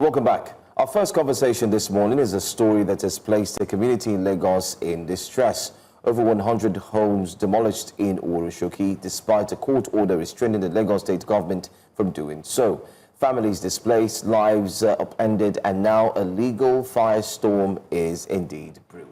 Welcome back. Our first conversation this morning is a story that has placed a community in Lagos in distress. Over 100 homes demolished in Oworonshoki, despite a court order restraining the Lagos state government from doing so. Families displaced, lives upended, and now a legal firestorm is indeed brewing.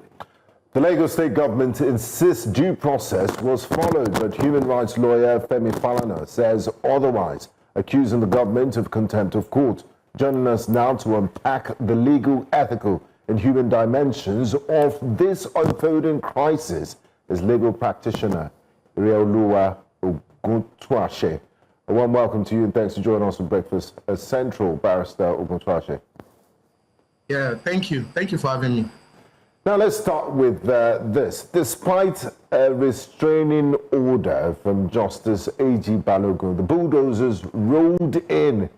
The Lagos state government insists due process was followed, but human rights lawyer Femi Falana says otherwise, accusing the government of contempt of court. Joining us now to unpack the legal, ethical, and human dimensions of this unfolding crisis is legal practitioner Ireoluwa Oguntuase. A warm welcome to you and thanks for joining us for Breakfast Central, Barrister Oguntuase. Yeah, thank you. Thank you for having me. Now let's start with this. Despite a restraining order from Justice A.G. Balogun, the bulldozers rolled in.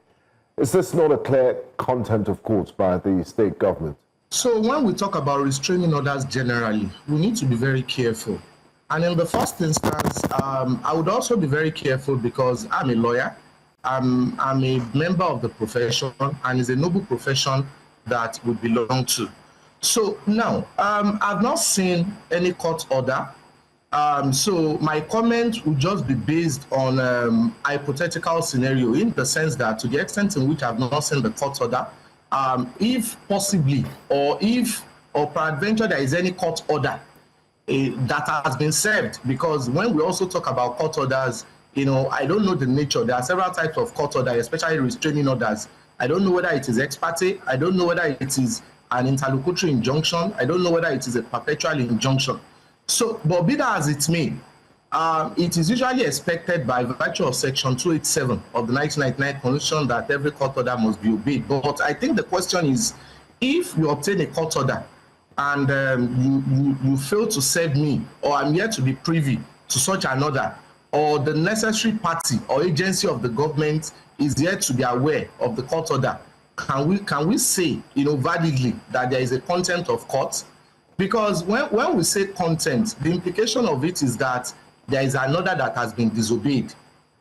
Is this not a clear contempt of courts by the state government? So when we talk about restraining orders generally, we need to be very careful. And in the first instance, I would also be very careful because I'm a lawyer. I'm a member of the profession, and it's a noble profession that we belong to. So now, I've not seen any court order. So my comment would just be based on hypothetical scenario, in the sense that to the extent in which I've not seen the court order, if possibly, or peradventure there is any court order that has been served, because when we also talk about court orders, you know, I don't know the nature. There are several types of court orders, especially restraining orders. I don't know whether it is ex parte. I don't know whether it is an interlocutory injunction. I don't know whether it is a perpetual injunction. So, but be that as it may, it is usually expected by virtue of Section 287 of the 1999 Constitution that every court order must be obeyed. But I think the question is, if you obtain a court order and you fail to serve me, or I'm yet to be privy to such an order, or the necessary party or agency of the government is yet to be aware of the court order, can we say, you know, validly that there is a contempt of court? Because when we say contempt, the implication of it is that there is an order that has been disobeyed.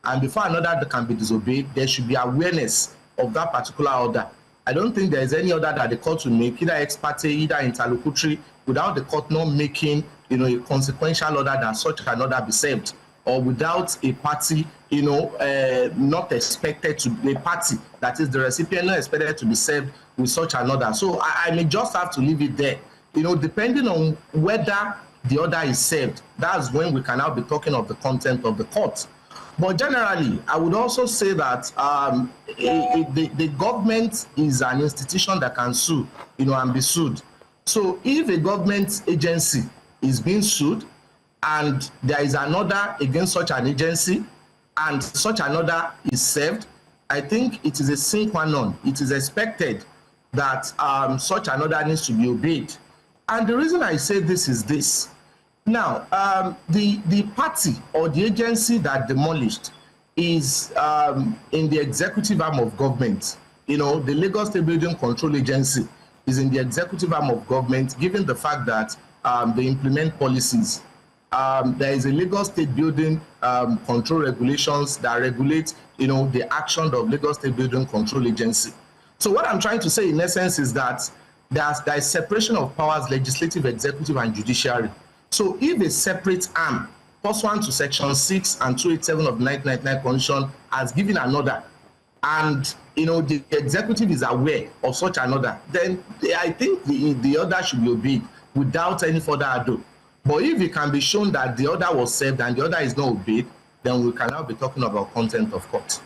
And before an order can be disobeyed, there should be awareness of that particular order. I don't think there is any order that the court will make, either ex parte, either interlocutory, without the court not making, you know, a consequential order that such an order be served, or without a party, you know, not expected to be a party, that is the recipient not expected to be served with such an order. So I may just have to leave it there. You know, depending on whether the order is served, that's when we can now be talking of the contempt of the court. But generally, I would also say that the government is an institution that can sue, you know, and be sued. So if a government agency is being sued and there is an order against such an agency and such an order is served, I think it is a sine qua non. It is expected that such an order needs to be obeyed. And the reason I say this is this. Now, the party or the agency that demolished is in the executive arm of government. You know, the Lagos State Building Control Agency is in the executive arm of government, given the fact that they implement policies. There is a Lagos State Building Control Regulations that regulate, you know, the action of Lagos State Building Control Agency. So what I'm trying to say in essence is that there is separation of powers, legislative, executive, and judiciary. So if a separate arm, pursuant to Section 6 and 287 of the 1999 Constitution, has given an order, and you know the executive is aware of such an order, then I think the order should be obeyed without any further ado. But if it can be shown that the order was served and the order is not obeyed, then we can now be talking about contempt of court.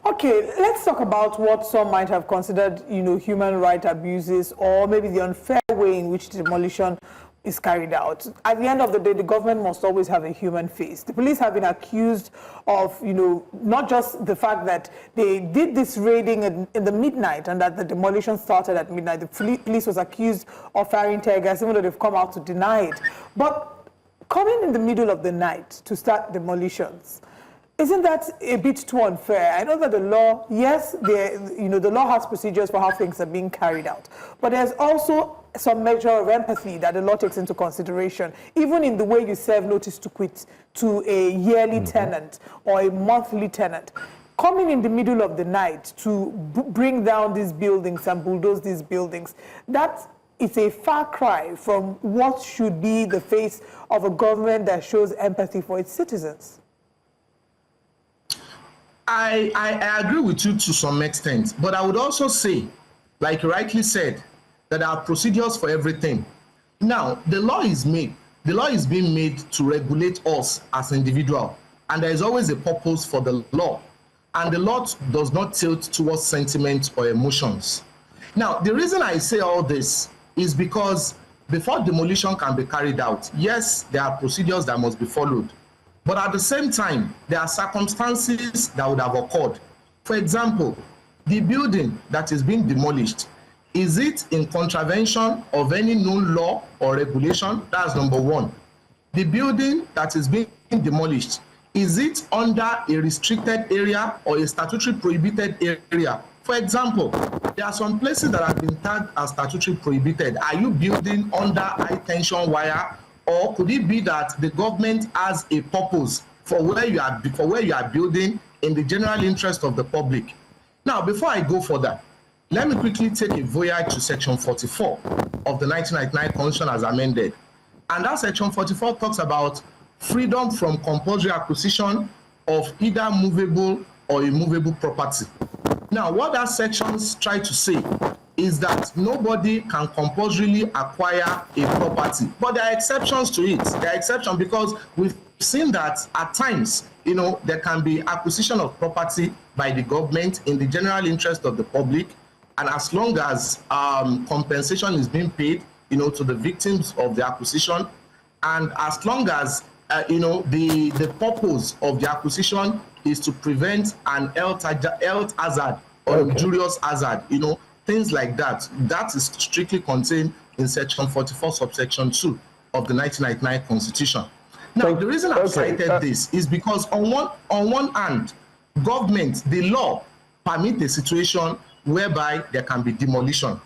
Okay, let's talk about what some might have considered, you know, human rights abuses, or maybe the unfair way in which demolition is carried out. At the end of the day, the government must always have a human face. The police have been accused of, you know, not just the fact that they did this raiding in the midnight and that the demolition started at midnight. The police was accused of firing tear gas, even though they've come out to deny it. But coming in the middle of the night to start demolitions, isn't that a bit too unfair? I know that the law, yes, the law has procedures for how things are being carried out, but there's also some measure of empathy that the law takes into consideration, even in the way you serve notice to quit to a yearly tenant or a monthly tenant. coming in the middle of the night to bring down these buildings and bulldoze these buildings, that is a far cry from what should be the face of a government that shows empathy for its citizens. I agree with you to some extent, but I would also say, like you rightly said, that there are procedures for everything. Now, the law is being made to regulate us as individuals, and there is always a purpose for the law, and the law does not tilt towards sentiment or emotions. Now, the reason I say all this is because before demolition can be carried out, yes, there are procedures that must be followed, but at the same time, there are circumstances that would have occurred. For example, the building that is being demolished, is it in contravention of any known law or regulation? That's number one. The building that is being demolished, is it under a restricted area or a statutory prohibited area? For example, there are some places that have been tagged as statutory prohibited. Are you building under high tension wire, or could it be that the government has a purpose for where you are building in the general interest of the public? Now, before I go further, let me quickly take a voyage to Section 44 of the 1999 Constitution as amended. And that Section 44 talks about freedom from compulsory acquisition of either movable or immovable property. Now, what that section try to say is that nobody can compulsorily acquire a property, but there are exceptions to it. There are exceptions because we've seen that at times, there can be acquisition of property by the government in the general interest of the public, and as long as compensation is being paid, to the victims of the acquisition, and as long as the purpose of the acquisition is to prevent an health hazard or injurious hazard, things like that. That is strictly contained in Section 44, subsection 2 of the 1999 Constitution. Now, the reason I've cited this is because on one hand, government, the law, permit a situation whereby there can be demolition.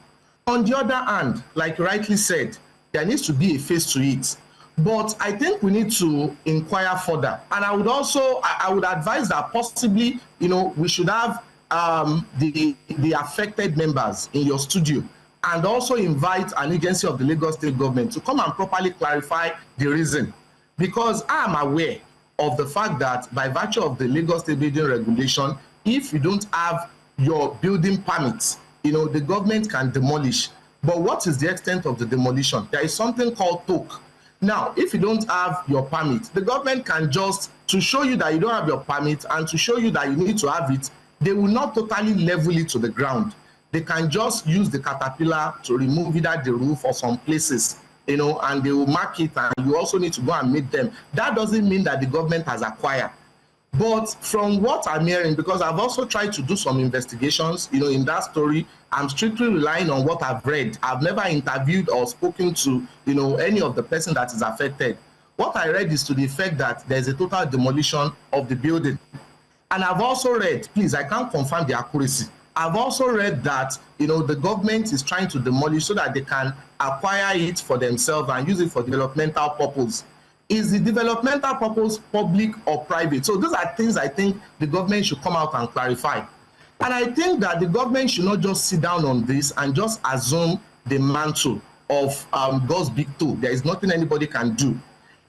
On the other hand, like you rightly said, there needs to be a face to it. But I think we need to inquire further. And I would advise that possibly, we should have the affected members in your studio, and also invite an agency of the Lagos State government to come and properly clarify the reason. Because I am aware of the fact that by virtue of the Lagos State building regulation, if you don't have your building permits, the government can demolish. But what is the extent of the demolition? There is something called toke. Now, if you don't have your permit, the government can just, to show you that you don't have your permit and to show you that you need to have it, they will not totally level it to the ground. They can just use the caterpillar to remove either the roof or some places, and they will mark it, and you also need to go and meet them. That doesn't mean that the government has acquired. But from what I'm hearing, because I've also tried to do some investigations, in that story, I'm strictly relying on what I've read. I've never interviewed or spoken to, any of the person that is affected. What I read is to the effect that there's a total demolition of the building. And I've also read, please, I can't confirm the accuracy. I've also read that, the government is trying to demolish so that they can acquire it for themselves and use it for developmental purpose. Is the developmental purpose public or private? So those are things I think the government should come out and clarify. And I think that the government should not just sit down on this and just assume the mantle of God's big toe. There is nothing anybody can do.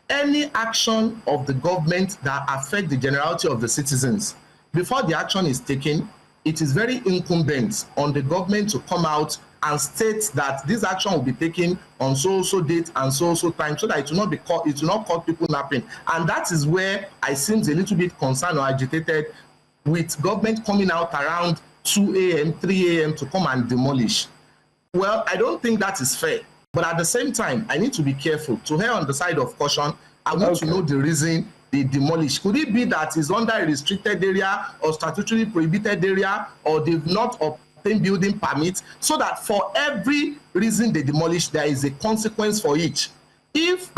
Any action of the government that affects the generality of the citizens, before the action is taken, it is very incumbent on the government to come out and state that this action will be taken on so-so date and so-so time, so that it will not be caught, it will not caught people napping. And that is where I seem a little bit concerned or agitated with government coming out around 2 a.m., 3 a.m. to come and demolish. Well, I don't think that is fair. But at the same time, I need to be careful. To err on the side of caution, I want to know the reason they demolish. Could it be that it's under a restricted area or statutory prohibited area, or they've not obtained building permits, so that for every reason they demolish, there is a consequence for each? If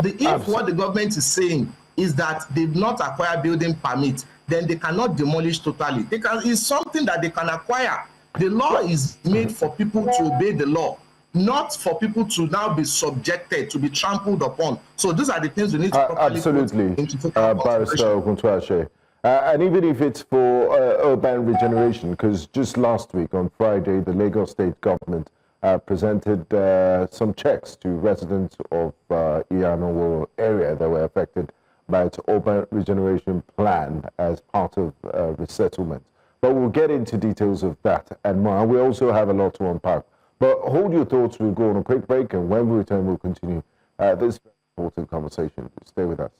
what the government is saying is that they've not acquired building permits, then they cannot demolish totally. It's something that they can acquire. The law is made for people to obey the law, not for people to now be subjected, to be trampled upon. So these are the things we need to properly absolutely, put into Barrister Oguntuase. And even if it's for urban regeneration, because just last week on Friday, the Lagos state government presented some checks to residents of Ireoluwa area that were affected by its urban regeneration plan as part of resettlement. But we'll get into details of that and more. And we also have a lot to unpack. But hold your thoughts, we'll go on a quick break, and when we return, we'll continue this important conversation. Stay with us.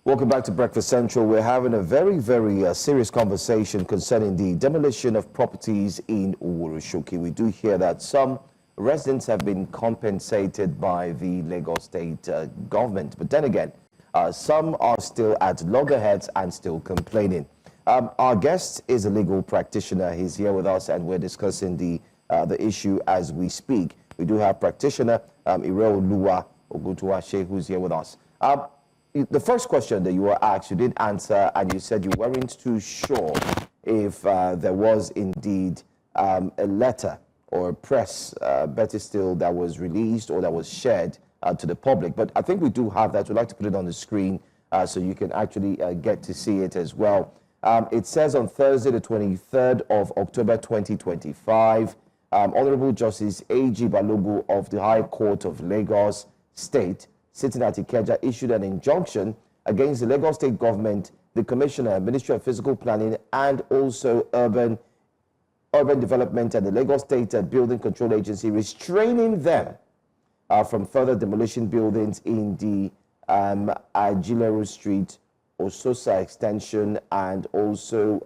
Welcome back to Breakfast Central. We're having a very, very serious conversation concerning the demolition of properties in Oworonshoki. We do hear that some residents have been compensated by the Lagos state government. But then again, some are still at loggerheads and still complaining. Our guest is a legal practitioner. He's here with us, and we're discussing the issue as we speak. We do have practitioner Ireoluwa Oguntuase, who's here with us. The first question that you were asked, you did answer, and you said you weren't too sure if there was indeed a letter or a press, better still, that was released or that was shared to the public. But I think we do have that. We'd like to put it on the screen so you can actually get to see it as well. It says on Thursday, the 23rd of October 2025, Honorable Justice A.G. Balogun of the High Court of Lagos State, sitting at Ikeja, issued an injunction against the Lagos State government, the Commissioner, Ministry of Physical Planning, and also Urban Development and the Lagos State Building Control Agency, restraining them from further demolition buildings in the Agilero Street, Ososa Extension, and also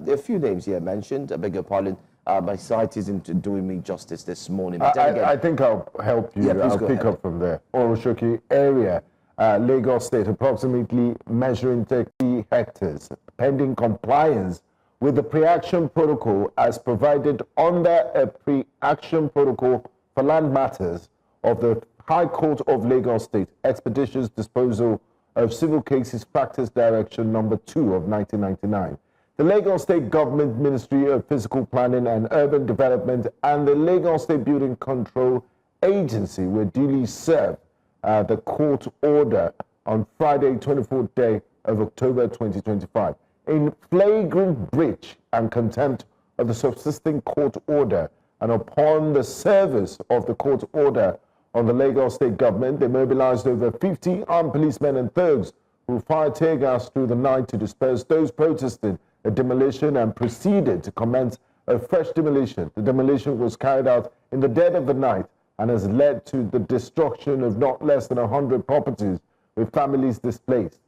there are a few names here mentioned. I beg your pardon. My site isn't doing me justice this morning. But I think I'll help you. Yeah, I'll pick up from there. Oworonshoki area, Lagos State, approximately measuring 30 hectares, pending compliance with the pre-action protocol as provided under a pre-action protocol for land matters of the High Court of Lagos State, expeditious disposal of civil cases practice direction number 2 of 1999. The Lagos State Government Ministry of Physical Planning and Urban Development and the Lagos State Building Control Agency were duly served the court order on Friday, 24th day of October 2025. In flagrant breach and contempt of the subsisting court order, and upon the service of the court order on the Lagos State government, they mobilized over 50 armed policemen and thugs who fired tear gas through the night to disperse those protesting a demolition and proceeded to commence a fresh demolition. The demolition was carried out in the dead of the night and has led to the destruction of not less than 100 properties with families displaced.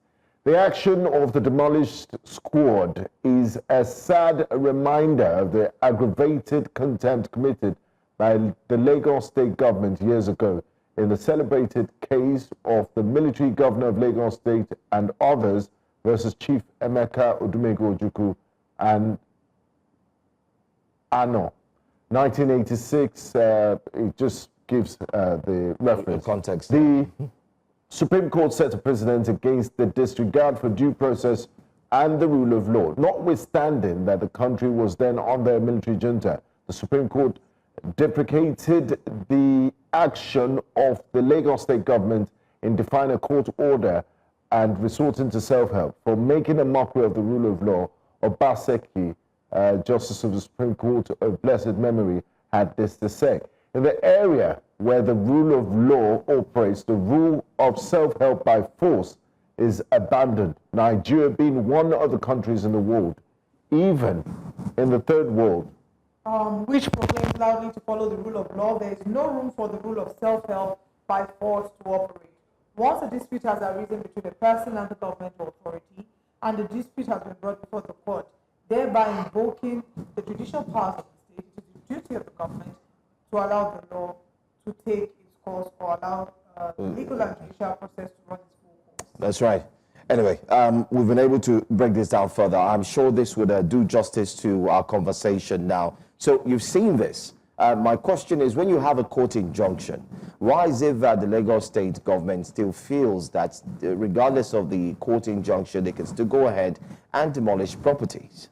The action of the demolished squad is a sad reminder of the aggravated contempt committed by the Lagos State government years ago in the celebrated case of the military governor of Lagos State and others versus Chief Emeka Odumego Ojukwu and Ano. 1986, it just gives the reference. Context. The Supreme Court set a precedent against the disregard for due process and the rule of law. Notwithstanding that the country was then under a military junta, the Supreme Court deprecated the action of the Lagos State government in defying a court order and resorting to self-help for making a mockery of the rule of law. Obaseki, Justice of the Supreme Court of blessed memory, had this to say: in the area where the rule of law operates, the rule of self-help by force is abandoned. Nigeria being one of the countries in the world, even in the third world, which proclaims loudly to follow the rule of law, there is no room for the rule of self-help by force to operate. Once a dispute has arisen between a person and the government authority, and the dispute has been brought before the court, thereby invoking the judicial powers of the state, it is the duty of the government to allow the law to take its course or allow the legal and judicial process to run its full course. That's right. Anyway, we've been able to break this down further. I'm sure this would do justice to our conversation now. So you've seen this. My question is, when you have a court injunction, why is it that the Lagos State government still feels that regardless of the court injunction, they can still go ahead and demolish properties?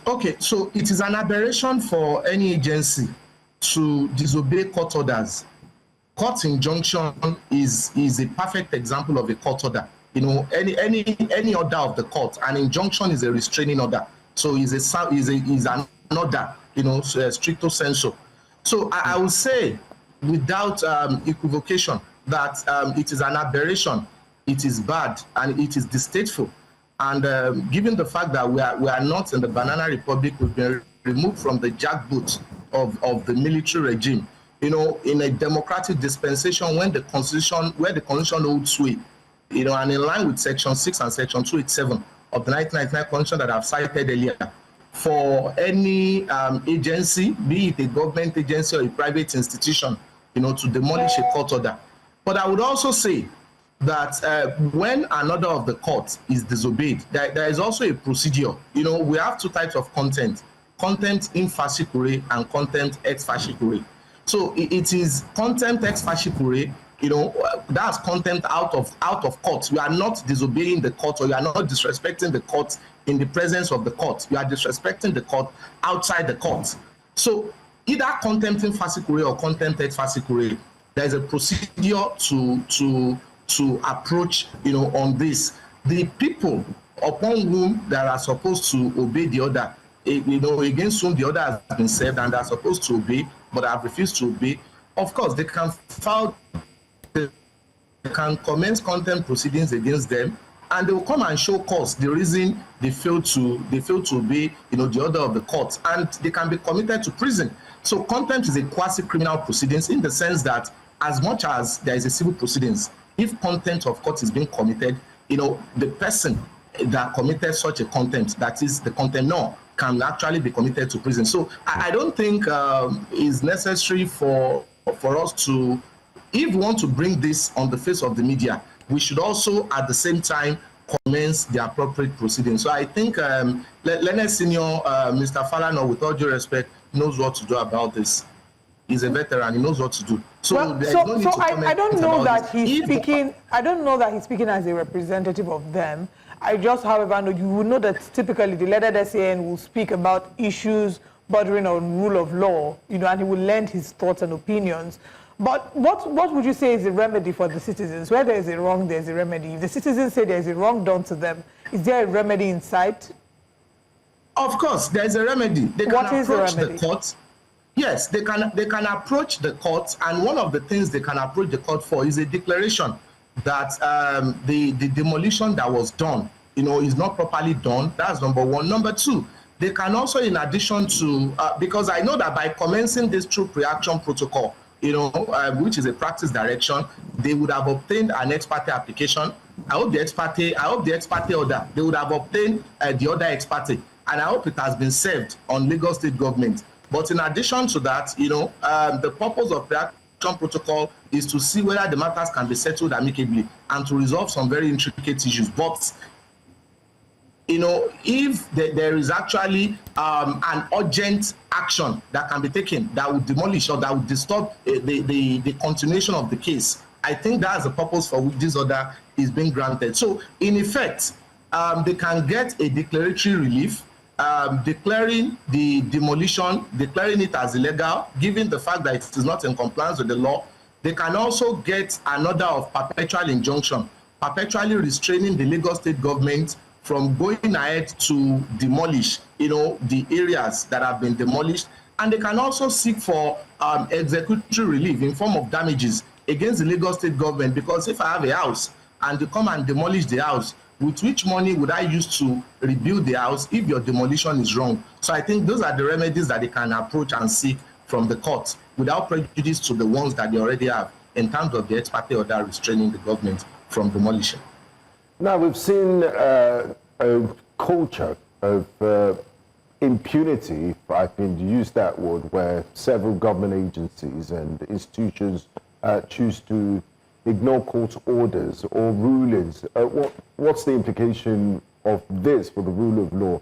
Okay, so it is an aberration for any agency to disobey court orders. Court injunction is a perfect example of a court order. You know, any order of the court, an injunction is a restraining order. So is an order, you know, stricto sensu. So I would say, without equivocation, that it is an aberration, it is bad, and it is distasteful. And given the fact that we are not in the Banana Republic, we've been removed from the jackboot of the military regime. You know, in a democratic dispensation, where the constitution holds sway, you know, and in line with Section 6 and Section 287 of the 1999 Constitution that I've cited earlier, for any agency, be it a government agency or a private institution, you know, to demolish a court order. But I would also say that when an order of the court is disobeyed, there is also a procedure. You know, we have two types of contempt: contempt in facie cure and contempt ex facie cure. So it is contempt ex facie cure. You know, that's contempt out of court. You are not disobeying the court, or you are not disrespecting the court in the presence of the court. You are disrespecting the court outside the court. So either contempt in facie cure or contempt ex facie cure, there is a procedure to approach, you know, on this. The people upon whom they are supposed to obey the order, you know, against whom the order has been served and they are supposed to obey, but have refused to obey, of course, they can file, they can commence contempt proceedings against them, and they will come and show cause the reason they failed to obey, you know, the order of the court, and they can be committed to prison. So contempt is a quasi-criminal proceedings, in the sense that as much as there is a civil proceedings, if contempt of court is being committed, you know, the person that committed such a contempt, that is the contemnor, can actually be committed to prison. So I don't think it's necessary for us to, if we want to bring this on the face of the media, we should also at the same time commence the appropriate proceedings. So I think Learned Senior Mr. Falana, with all due respect, knows what to do about this. He's a veteran. He knows what to do. So, I don't know that he's speaking. I don't know that he's speaking as a representative of them. I just, however, know you will know that typically the learned SAN will speak about issues bordering on rule of law, you know, and he will lend his thoughts and opinions. But what would you say is the remedy for the citizens? Where there is a wrong, there is a remedy. If the citizens say there is a wrong done to them, is there a remedy in sight? Of course, there is a remedy. They What can is the approach remedy? the court. Yes, they can approach the court, and one of the things they can approach the court for is a declaration that the demolition that was done, you know, is not properly done. That's number one. Number two, they can also, in addition to, because I know that by commencing this troop reaction protocol, you know, which is a practice direction, they would have obtained an ex parte application. I hope the ex parte order, they would have obtained the other ex parte, and I hope it has been served on Lagos State government. But in addition to that, you know, the purpose of the action protocol is to see whether the matters can be settled amicably and to resolve some very intricate issues. But, you know, if there is actually an urgent action that can be taken that would demolish or that would disturb the continuation of the case, I think that's the purpose for which this order is being granted. So, in effect, they can get a declaratory relief, declaring the demolition, declaring it as illegal, given the fact that it is not in compliance with the law. They can also get an order of perpetual injunction, perpetually restraining the Lagos State government from going ahead to demolish, you know, the areas that have been demolished. And they can also seek for executory relief in form of damages against the Lagos State government, because if I have a house and they come and demolish the house, with which money would I use to rebuild the house if your demolition is wrong? So I think those are the remedies that they can approach and seek from the courts without prejudice to the ones that they already have in terms of the ex parte order restraining the government from demolition. Now, we've seen a culture of impunity, if I can use that word, where several government agencies and institutions choose to ignore court orders or rulings. What's the implication of this for the rule of law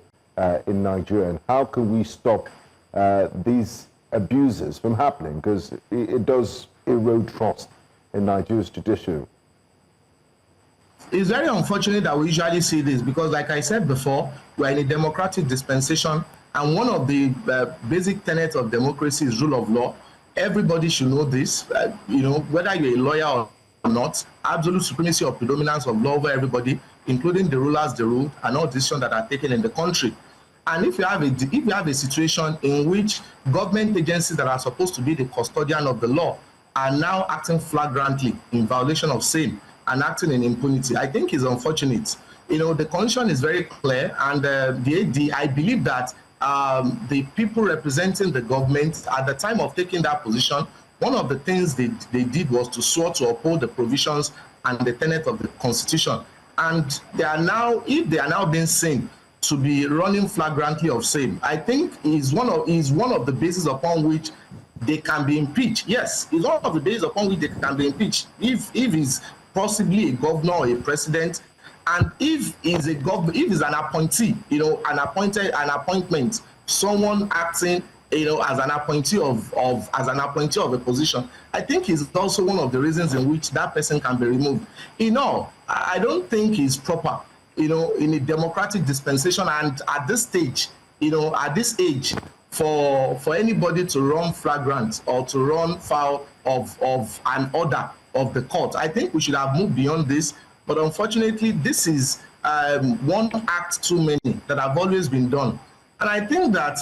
in Nigeria, and how can we stop these abuses from happening? Because it does erode trust in Nigeria's judiciary. It's very unfortunate that we usually see this because, like I said before, we're in a democratic dispensation And one of the basic tenets of democracy is rule of law. Everybody should know this, whether you're a lawyer or not, absolute supremacy or predominance of law over everybody, including the rulers, the ruled, and all decisions that are taken in the country. And if you have a situation in which government agencies that are supposed to be the custodian of the law are now acting flagrantly in violation of same and acting in impunity, I think is unfortunate. The constitution is very clear, and I believe that the people representing the government at the time of taking that position, one of the things they did was to swear to uphold the provisions and the tenet of the Constitution. And if they are now being seen to be running flagrantly of same, I think is one of the bases upon which they can be impeached. Yes, it's one of the bases upon which they can be impeached. If he's possibly a governor or a president, and if he's an appointee, an appointment, someone acting, as an appointee of a position, I think is also one of the reasons in which that person can be removed. I don't think it's proper, in a democratic dispensation, and at this stage, at this age, for anybody to run flagrant or to run foul of an order of the court. I think we should have moved beyond this. But unfortunately, this is one act too many that have always been done. And I think that,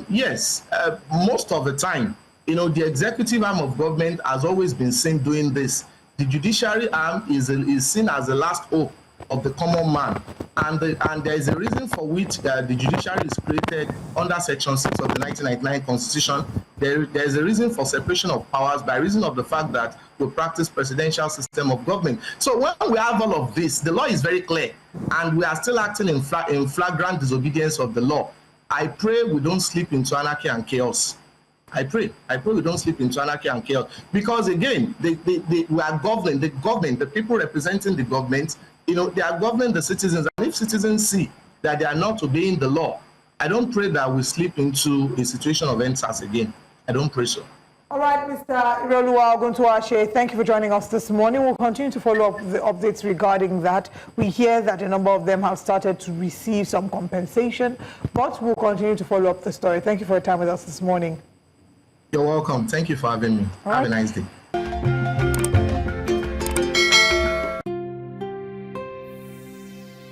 yes, most of the time, the executive arm of government has always been seen doing this. The judiciary arm is seen as the last hope of the common man. And there is a reason for which the judiciary is created under Section 6 of the 1999 Constitution. There is a reason for separation of powers by reason of the fact that we practice presidential system of government. So when we have all of this, the law is very clear, and we are still acting in flagrant disobedience of the law. I pray we don't slip into anarchy and chaos. I pray we don't slip into anarchy and chaos. Because again, we are governing, the people representing the government, they are governing the citizens. And if citizens see that they are not obeying the law, I don't pray that we slip into a situation of NSAS again. I don't pray so. All right, Mr. Ireoluwa Oguntuase, thank you for joining us this morning. We'll continue to follow up the updates regarding that. We hear that a number of them have started to receive some compensation, but we'll continue to follow up the story. Thank you for your time with us this morning. You're welcome. Thank you for having me. Have a nice day.